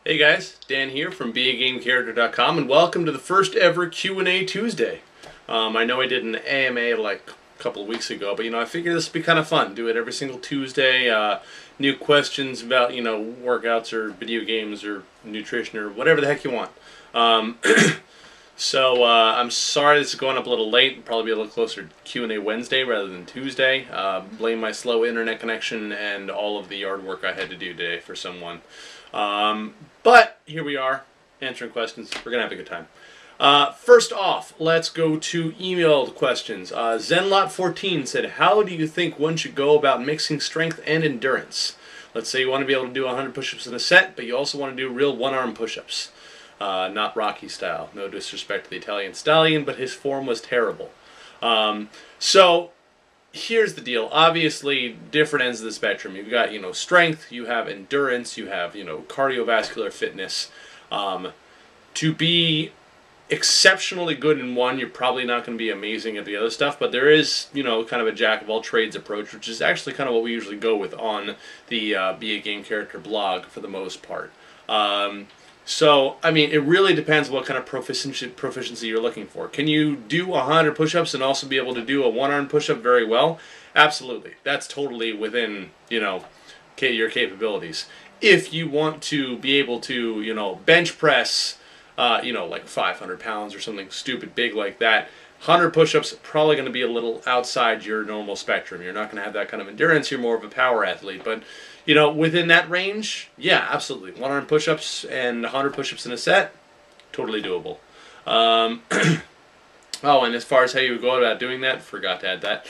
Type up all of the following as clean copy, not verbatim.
Hey guys, Dan here from BeAGameCharacter.com, and welcome to the first ever Q&A Tuesday. I know I did an AMA like a couple of weeks ago, but I figured this would be kind of fun. Do it every single Tuesday. New questions about workouts or video games or nutrition or whatever the heck you want. So I'm sorry this is going up a little late. Probably be a little closer to Q&A Wednesday rather than Tuesday. Blame my slow internet connection and all of the yard work I had to do today for someone. But here we are, answering questions. We're going to have a good time. First off, let's go to emailed questions. Zenlot14 said, how do you think one should go about mixing strength and endurance? Let's say you want to be able to do 100 push-ups in a set, but you also want to do real one-arm push-ups. Not Rocky style. No disrespect to the Italian stallion, but his form was terrible. So here's the deal. Obviously, different ends of the spectrum. You've got, strength, you have endurance, you have, cardiovascular fitness. To be exceptionally good in one, you're probably not going to be amazing at the other stuff, but there is, kind of a jack-of-all-trades approach, which is actually kind of what we usually go with on the Be a Game Character blog for the most part. So, it really depends what kind of proficiency you're looking for. Can you do 100 push-ups and also be able to do a one-arm push-up very well? Absolutely. That's totally within, your capabilities. If you want to be able to, bench press, like 500 pounds or something stupid big like that, 100 push-ups probably going to be a little outside your normal spectrum. You're not going to have that kind of endurance. You're more of a power athlete. But, within that range, yeah, absolutely. One-arm push-ups and 100 push-ups in a set, totally doable. Oh, and as far as how you would go about doing that, forgot to add that.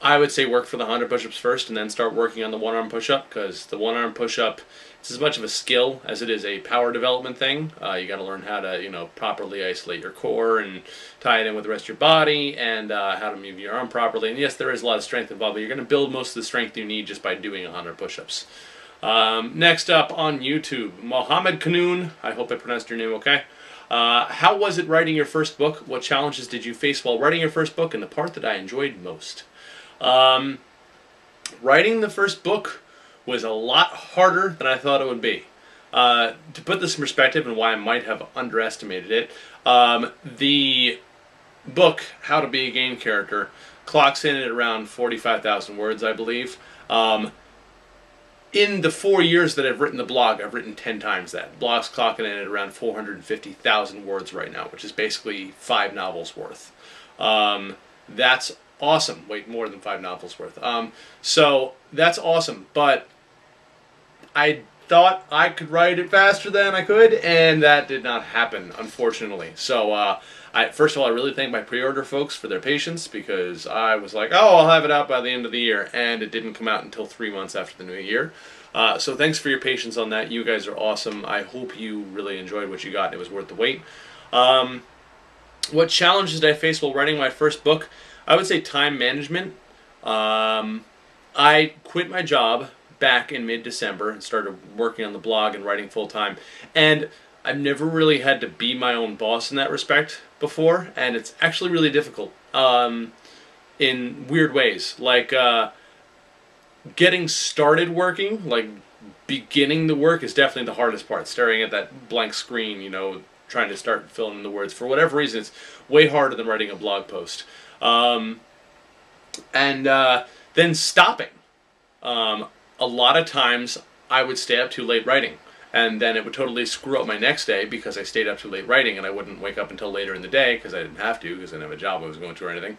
I would say work for the 100 push-ups first and then start working on the one-arm push-up, because the one-arm push-up, it's as much of a skill as it is a power development thing. You got to learn how to, properly isolate your core and tie it in with the rest of your body, and how to move your arm properly. And yes, there is a lot of strength involved, but you're going to build most of the strength you need just by doing 100 push-ups. Next up on YouTube, Mohammed Kanoon. I hope I pronounced your name okay. How was it writing your first book? What challenges did you face while writing your first book, and the part that I enjoyed most? Writing the first book was a lot harder than I thought it would be. To put this in perspective and why I might have underestimated it, the book, How to Be a Game Character, clocks in at around 45,000 words, I believe. In the 4 years that I've written the blog, I've written 10 times that. The blog's clocking in at around 450,000 words right now, which is basically 5 novels worth. That's awesome. Wait, more than 5 novels worth. So that's awesome, but I thought I could write it faster than I could, and that did not happen, unfortunately. So first of all, I really thank my pre-order folks for their patience, because I was like, oh, I'll have it out by the end of the year, and it didn't come out until 3 months after the new year. So thanks for your patience on that. You guys are awesome. I hope you really enjoyed what you got, and it was worth the wait. What challenges did I face while writing my first book? I would say time management. I quit my job back in mid-December and started working on the blog and writing full-time. And I've never really had to be my own boss in that respect before, and it's actually really difficult in weird ways. Like getting started working, like beginning the work, is definitely the hardest part. Staring at that blank screen, trying to start filling in the words. For whatever reason, it's way harder than writing a blog post. Then stopping. A lot of times I would stay up too late writing, and then it would totally screw up my next day because I stayed up too late writing, and I wouldn't wake up until later in the day because I didn't have to, because I didn't have a job I was going to or anything.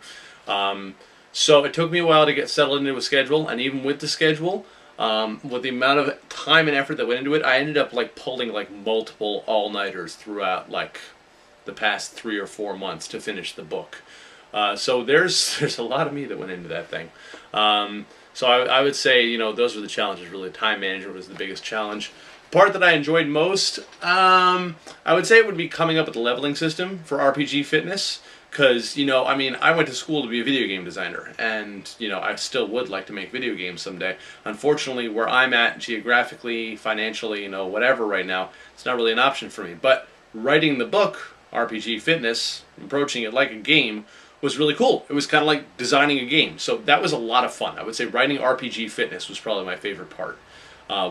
So it took me a while to get settled into a schedule, and even with the schedule, with the amount of time and effort that went into it, I ended up pulling multiple all-nighters throughout the past 3 or 4 months to finish the book. So there's a lot of me that went into that thing. So I would say, those were the challenges, really. Time management was the biggest challenge. Part that I enjoyed most, I would say it would be coming up with the leveling system for RPG fitness. Because, I went to school to be a video game designer, and, I still would like to make video games someday. Unfortunately, where I'm at geographically, financially, whatever right now, it's not really an option for me. But writing the book, RPG Fitness, approaching it like a game, was really cool. It was kind of like designing a game. So that was a lot of fun. I would say writing RPG Fitness was probably my favorite part.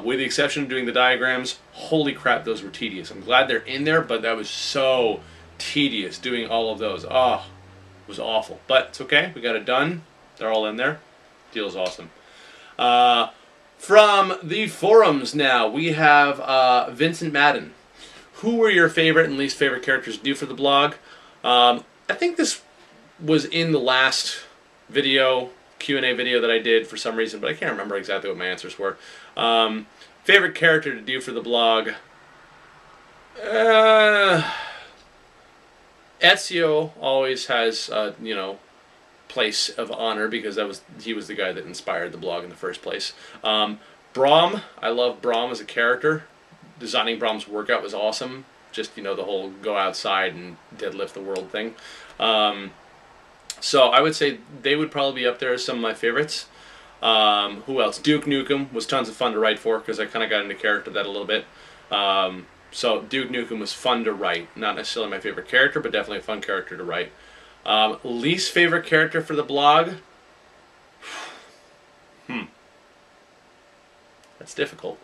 With the exception of doing the diagrams, holy crap, those were tedious. I'm glad they're in there, but that was so tedious doing all of those. Oh, it was awful. But it's okay. We got it done. They're all in there. Deal's awesome. From the forums now, we have Vincent Madden. Who were your favorite and least favorite characters to do for the blog? I think this was in the last video, Q&A video that I did for some reason, but I can't remember exactly what my answers were. Favorite character to do for the blog? Ezio always has, place of honor because he was the guy that inspired the blog in the first place. Braum, I love Braum as a character. Designing Braum's workout was awesome. Just, the whole go outside and deadlift the world thing. So I would say they would probably be up there as some of my favorites. Who else? Duke Nukem was tons of fun to write for because I kind of got into character that a little bit. So Duke Nukem was fun to write. Not necessarily my favorite character, but definitely a fun character to write. Least favorite character for the blog? That's difficult.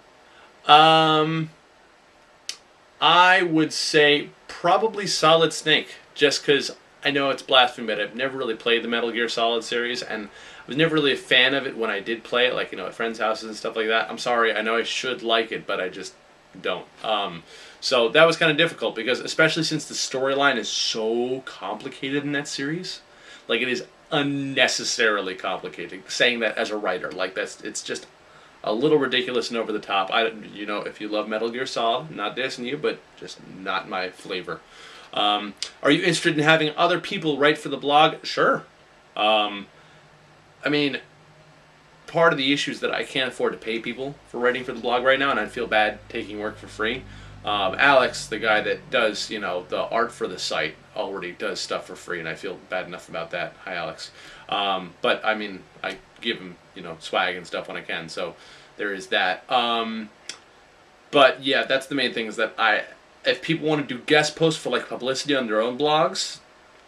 I would say probably Solid Snake, just because I know it's blasphemy, but I've never really played the Metal Gear Solid series, and I was never really a fan of it when I did play it, like, at friends' houses and stuff like that. I'm sorry, I know I should like it, but I just don't. So that was kind of difficult, because especially since the storyline is so complicated in that series, like, it is unnecessarily complicated, saying that as a writer, like, it's just a little ridiculous and over the top. If you love Metal Gear Solid, not dissing you, but just not my flavor. Are you interested in having other people write for the blog? Sure. Part of the issue is that I can't afford to pay people for writing for the blog right now, and I'd feel bad taking work for free. Alex, the guy that does, the art for the site, already does stuff for free, and I feel bad enough about that. Hi, Alex. But, I give him, swag and stuff when I can, so there is that. But, yeah, that's the main thing, is that if people want to do guest posts for, like, publicity on their own blogs,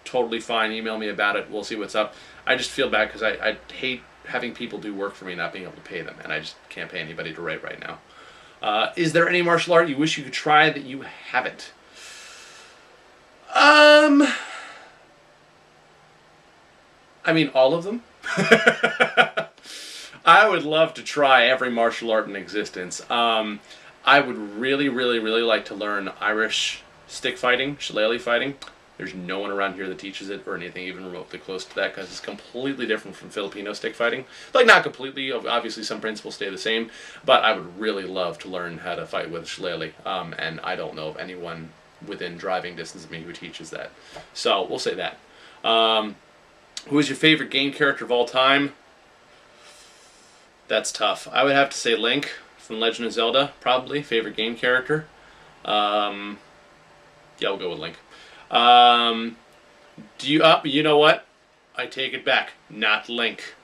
totally fine. Email me about it. We'll see what's up. I just feel bad because I hate having people do work for me and not being able to pay them, and I just can't pay anybody to write right now. Is there any martial art you wish you could try that you haven't? All of them. I would love to try every martial art in existence. I would really, really, really like to learn Irish stick fighting, shillelagh fighting. There's no one around here that teaches it or anything even remotely close to that, because it's completely different from Filipino stick fighting. Like, not completely. Obviously, some principles stay the same, but I would really love to learn how to fight with shillelagh, and I don't know of anyone within driving distance of me who teaches that. So, we'll say that. Who is your favorite game character of all time? That's tough. I would have to say Link from Legend of Zelda, probably. Favorite game character. Yeah, we'll go with Link. You know what? I take it back. Not Link.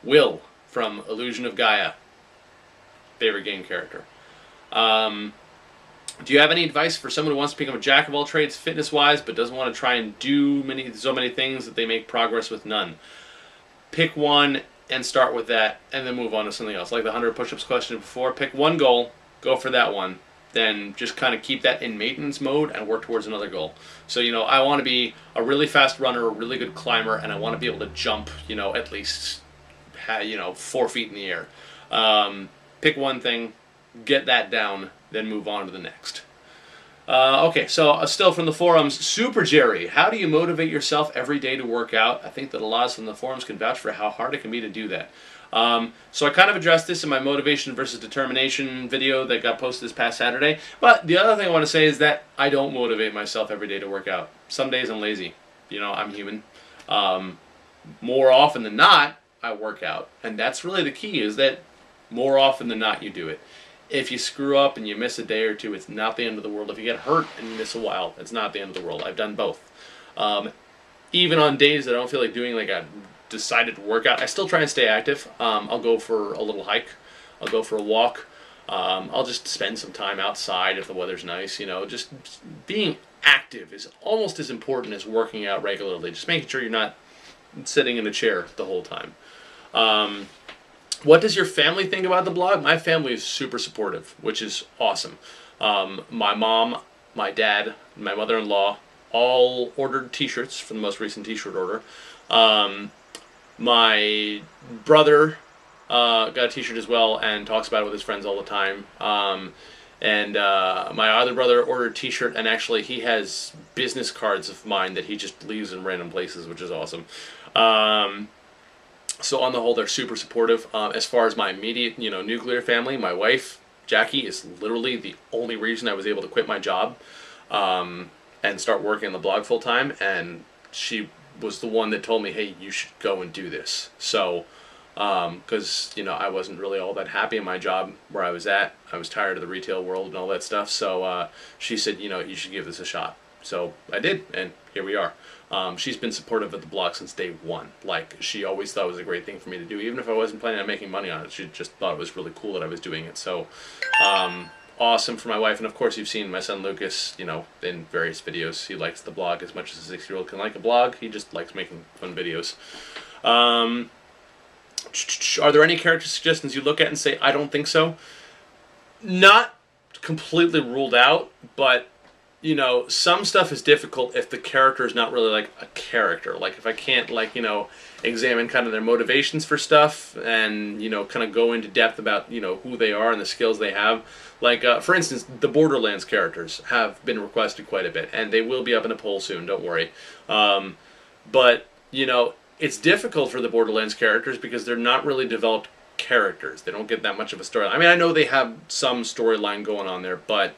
Will from Illusion of Gaia. Favorite game character. Do you have any advice for someone who wants to become a jack of all trades fitness-wise but doesn't want to try and do so many things that they make progress with none? Pick one and start with that, and then move on to something else. Like the 100 push-ups question before, pick one goal, go for that one, then just kind of keep that in maintenance mode and work towards another goal. So, I want to be a really fast runner, a really good climber, and I want to be able to jump, at least, 4 feet in the air. Pick one thing, get that down, then move on to the next. Okay, so still from the forums, Super Jerry, how do you motivate yourself every day to work out? I think that a lot of us in the forums can vouch for how hard it can be to do that. So I kind of addressed this in my motivation versus determination video that got posted this past Saturday. But the other thing I want to say is that I don't motivate myself every day to work out. Some days I'm lazy. I'm human. More often than not, I work out. And that's really the key, is that more often than not you do it. If you screw up and you miss a day or two, it's not the end of the world. If you get hurt and you miss a while, it's not the end of the world. I've done both. Even on days that I don't feel like doing like a decided workout, I still try and stay active. I'll go for a little hike. I'll go for a walk. I'll just spend some time outside if the weather's nice. Just being active is almost as important as working out regularly. Just making sure you're not sitting in a chair the whole time. What does your family think about the blog? My family is super supportive, which is awesome. My mom, my dad, my mother-in-law all ordered T-shirts for the most recent T-shirt order. Um, my brother got a T-shirt as well and talks about it with his friends all the time. And my other brother ordered a T-shirt, and actually he has business cards of mine that he just leaves in random places, which is awesome. So on the whole, they're super supportive. As far as my immediate, nuclear family, my wife Jackie is literally the only reason I was able to quit my job and start working on the blog full time. And she was the one that told me, "Hey, you should go and do this." So, because I wasn't really all that happy in my job where I was at. I was tired of the retail world and all that stuff. So she said, "You should give this a shot." So I did, and here we are. She's been supportive of the blog since day one. Like, she always thought it was a great thing for me to do, even if I wasn't planning on making money on it. She just thought it was really cool that I was doing it. So, awesome for my wife. And of course, you've seen my son Lucas, in various videos. He likes the blog as much as a 6-year-old can like a blog. He just likes making fun videos. Are there any character suggestions you look at and say, "I don't think so"? Not completely ruled out, but some stuff is difficult if the character is not really like a character. Like, if I can't, examine kind of their motivations for stuff and, kind of go into depth about, who they are and the skills they have. Like, for instance, the Borderlands characters have been requested quite a bit, and they will be up in a poll soon, don't worry. But, it's difficult for the Borderlands characters because they're not really developed characters. They don't get that much of a storyline. I mean, I know they have some storyline going on there, but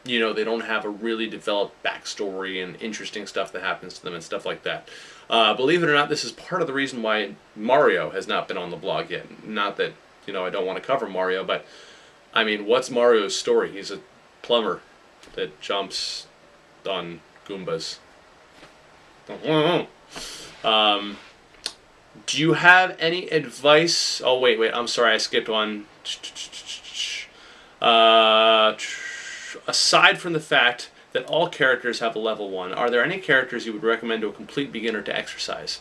they don't have a really developed backstory and interesting stuff that happens to them and stuff like that. Believe it or not, this is part of the reason why Mario has not been on the blog yet. Not that, I don't want to cover Mario, but, I mean, what's Mario's story? He's a plumber that jumps on Goombas. Do you have any advice? Oh, wait, I'm sorry, I skipped one. Aside from the fact that all characters have a level 1, are there any characters you would recommend to a complete beginner to exercise?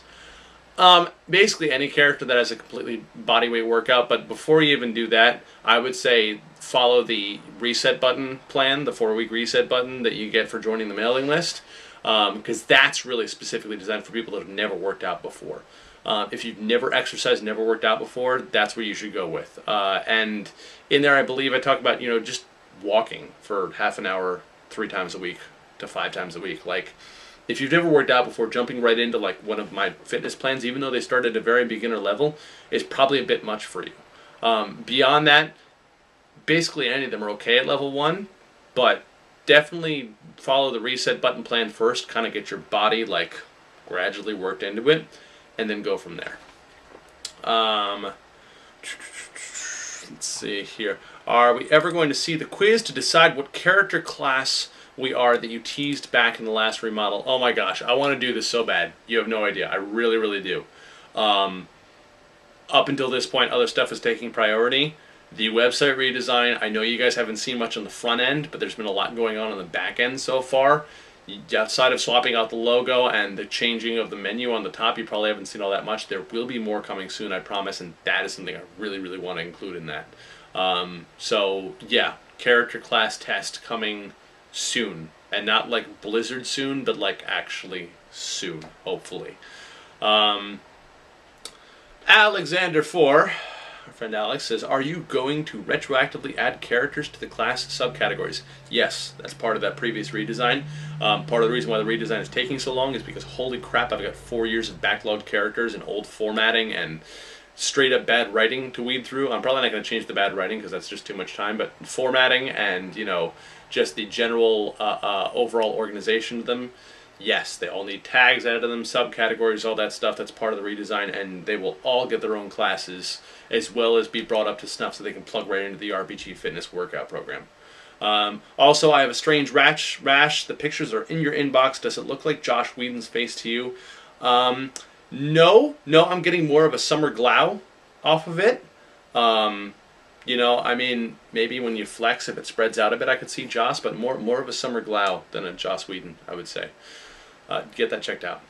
Basically any character that has a completely bodyweight workout, but before you even do that, I would say follow the reset button plan, the 4-week reset button that you get for joining the mailing list, because that's really specifically designed for people that have never worked out before. If you've never exercised, never worked out before, that's where you should go with. And in there, I believe I talk about, just walking for half an hour 3 times a week to 5 times a week. Like, if you've never worked out before, jumping right into like one of my fitness plans, even though they start at a very beginner level, is probably a bit much for you. Beyond that, basically any of them are okay at level 1, but definitely follow the reset button plan first, kind of get your body like gradually worked into it, and then go from there. Let's see here. Are we ever going to see the quiz to decide what character class we are that you teased back in the last remodel? Oh my gosh, I want to do this so bad. You have no idea. I really, really do. Up until this point, other stuff is taking priority. The website redesign, I know you guys haven't seen much on the front end, but there's been a lot going on the back end so far. Outside of swapping out the logo and the changing of the menu on the top, you probably haven't seen all that much. There will be more coming soon, I promise, and that is something I really, really want to include in that. So, yeah, character class test coming soon. And not like Blizzard soon, but like actually soon, hopefully. Alexander 4, our friend Alex, says, "Are you going to retroactively add characters to the class subcategories?" Yes, that's part of that previous redesign. Part of the reason why the redesign is taking so long is because, holy crap, I've got 4 years of backlogged characters and old formatting and straight up bad writing to weed through. I'm probably not going to change the bad writing because that's just too much time, but formatting and, just the general overall organization of them, yes, they all need tags added to them, subcategories, all that stuff. That's part of the redesign, and they will all get their own classes as well as be brought up to snuff so they can plug right into the RPG Fitness workout program. Also, I have a strange rash. The pictures are in your inbox. Does it look like Josh Whedon's face to you? No, I'm getting more of a summer glow off of it. I mean, maybe when you flex, if it spreads out a bit, I could see Joss, but more of a summer glow than a Joss Whedon, I would say. Get that checked out.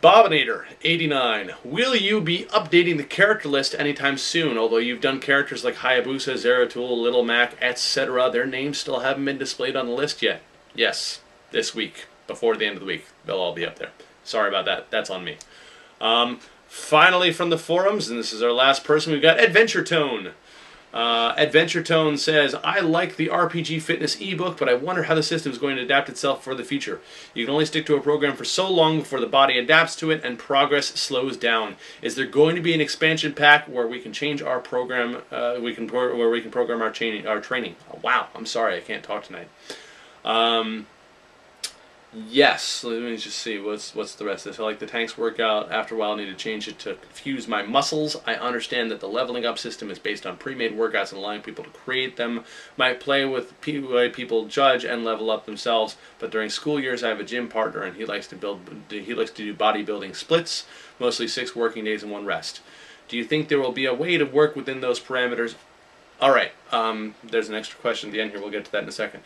Bobinator89, will you be updating the character list anytime soon? Although you've done characters like Hayabusa, Zeratul, Little Mac, etc., their names still haven't been displayed on the list yet. Yes, this week, before the end of the week, they'll all be up there. Sorry about that, that's on me. Finally from the forums, and this is our last person, we've got Adventure Tone. Adventure Tone says, I like the RPG Fitness ebook, but I wonder how the system is going to adapt itself for the future. You can only stick to a program for so long before the body adapts to it and progress slows down. Is there going to be an expansion pack where we can change our program, where we can program our training? Oh, wow, I'm sorry, I can't talk tonight. Yes, let me just see, what's the rest of this? I like the tanks workout. After a while I need to change it to fuse my muscles. I understand that the leveling up system is based on pre-made workouts and allowing people to create them. Might play with people judge and level up themselves, but during school years I have a gym partner and he likes to do bodybuilding splits, mostly 6 working days and 1 rest. Do you think there will be a way to work within those parameters? Alright, there's an extra question at the end here, we'll get to that in a second.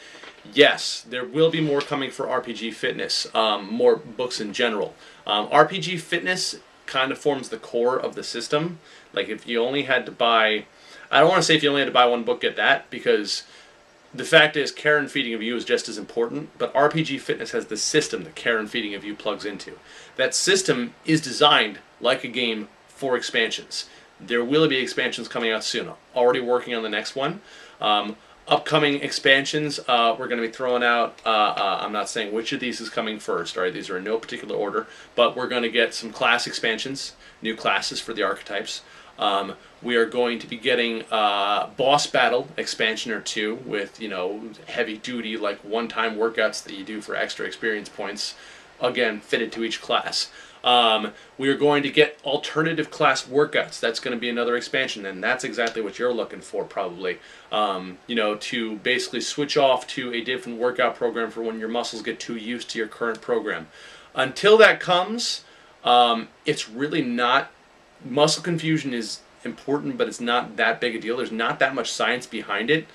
Yes, there will be more coming for RPG Fitness, more books in general. RPG Fitness kind of forms the core of the system. Like if you only had to buy, I don't want to say if you only had to buy one book, get that, because the fact is Care and Feeding of You is just as important, but RPG Fitness has the system that Care and Feeding of You plugs into. That system is designed like a game for expansions. There will be expansions coming out soon. Already working on the next one. Upcoming expansions, we're going to be throwing out, I'm not saying which of these is coming first, alright, these are in no particular order, but we're going to get some class expansions, new classes for the archetypes. We are going to be getting boss battle expansion or 2 with, you know, heavy duty, like one-time workouts that you do for extra experience points, again, fitted to each class. We are going to get alternative class workouts. That's going to be another expansion, and that's exactly what you're looking for, probably. You know, to basically switch off to a different workout program for when your muscles get too used to your current program. Until that comes, it's really not... Muscle confusion is important, but it's not that big a deal. There's not that much science behind it.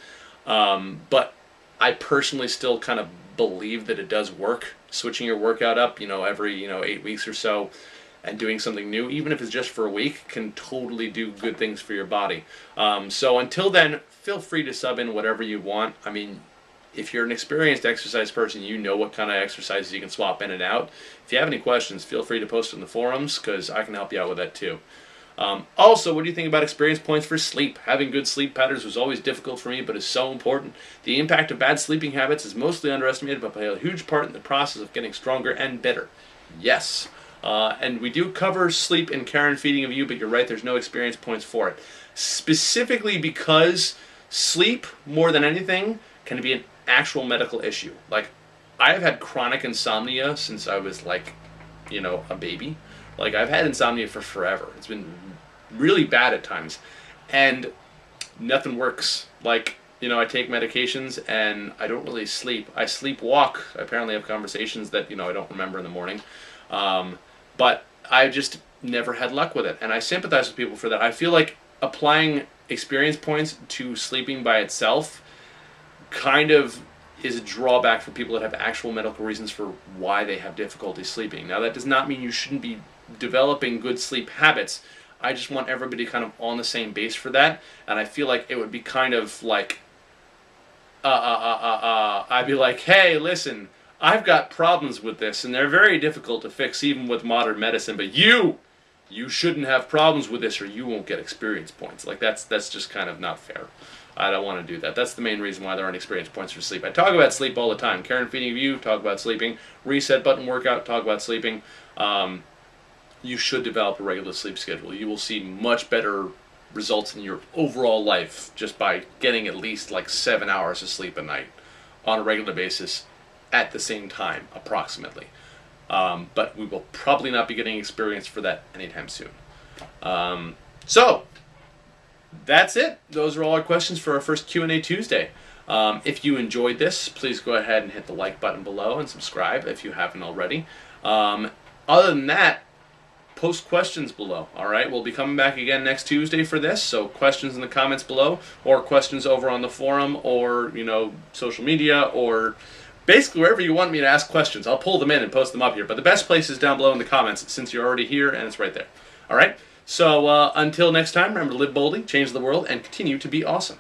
But I personally still kind of believe that it does work. Switching your workout up, you know, every 8 weeks or so, and doing something new, even if it's just for a week, can totally do good things for your body. So until then, feel free to sub in whatever you want. I mean, if you're an experienced exercise person, you know what kind of exercises you can swap in and out. If you have any questions, feel free to post in the forums, because I can help you out with that too. Also, what do you think about experience points for sleep? Having good sleep patterns was always difficult for me, but is so important. The impact of bad sleeping habits is mostly underestimated, but play a huge part in the process of getting stronger and better. Yes. And we do cover sleep in Care and Feeding of You, but you're right, there's no experience points for it. Specifically because sleep, more than anything, can be an actual medical issue. Like, I have had chronic insomnia since I was like, you know, a baby. Like, I've had insomnia for forever. It's been really bad at times. And nothing works. Like, you know, I take medications and I don't really sleep. I sleepwalk. I apparently have conversations that, you know, I don't remember in the morning. But I just never had luck with it. And I sympathize with people for that. I feel like applying experience points to sleeping by itself kind of is a drawback for people that have actual medical reasons for why they have difficulty sleeping. Now, that does not mean you shouldn't be developing good sleep habits. I just want everybody kind of on the same base for that, and I feel like it would be kind of like, I'd be like, hey, listen, I've got problems with this, and they're very difficult to fix even with modern medicine, but you shouldn't have problems with this or you won't get experience points. Like, that's just kind of not fair. I don't want to do that. That's the main reason why there aren't experience points for sleep. I talk about sleep all the time. Care and Feeding of You, talk about sleeping. Reset Button Workout, talk about sleeping. You should develop a regular sleep schedule. You will see much better results in your overall life just by getting at least like 7 hours of sleep a night on a regular basis at the same time, approximately. But we will probably not be getting experience for that anytime soon. So, that's it. Those are all our questions for our first Q&A Tuesday. If you enjoyed this, please go ahead and hit the like button below and subscribe if you haven't already. Other than that, post questions below. Alright, we'll be coming back again next Tuesday for this, so questions in the comments below, or questions over on the forum, or, you know, social media, or basically wherever you want me to ask questions. I'll pull them in and post them up here. But the best place is down below in the comments since you're already here and it's right there. All right? So until next time, remember to live boldly, change the world, and continue to be awesome.